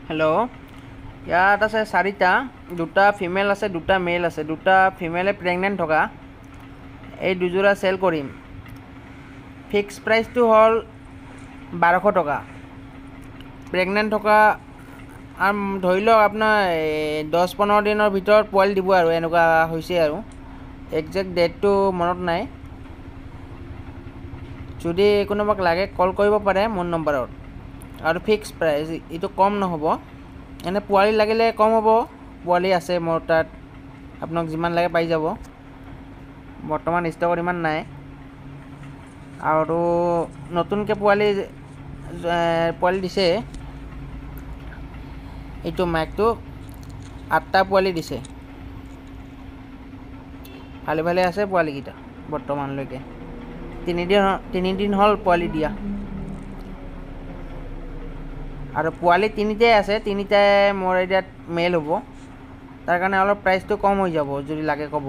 Hello', ইয়াত আছে চাৰিটা, দুটা ফিমেল আছে, দুটা মেল আছে। দুটা ফিমেলে প্ৰেগনেণ্ট থকা, এই দুযোৰা চেল কৰিম। ফিক্স প্ৰাইচটো হ'ল 1200 টকা। প্ৰেগনেণ্ট থকা ধৰি লওক আপোনাৰ 10-15 দিনৰ ভিতৰত পোৱালি দিব আৰু এনেকুৱা হৈছে আৰু একজেক্ট ডেটটো মনত নাই। যদি কোনোবাক লাগে কল কৰিব পাৰে মোৰ নম্বৰত। আৰু ফিক্স প্ৰাইচ, এইটো কম নহ'ব। এনে পোৱালি লাগিলে কম হ'ব, পোৱালি আছে মোৰ তাত, আপোনাক যিমান লাগে পাই যাব। বৰ্তমান ষ্টকত ইমান নাই। আৰু নতুনকৈ পোৱালি দিছে, এইটো মাইকটো 8টা পোৱালি দিছে। ভালে ভালে আছে পোৱালিকেইটা বৰ্তমানলৈকে। 3 দিন হ'ল পোৱালি দিয়া। আৰু পোৱালি তিনিটাই আছে, তিনিটাই মোৰ এৰিয়াত মেল হ'ব। তাৰ কাৰণে অলপ প্ৰাইচটো কম হৈ যাব, যদি লাগে ক'ব।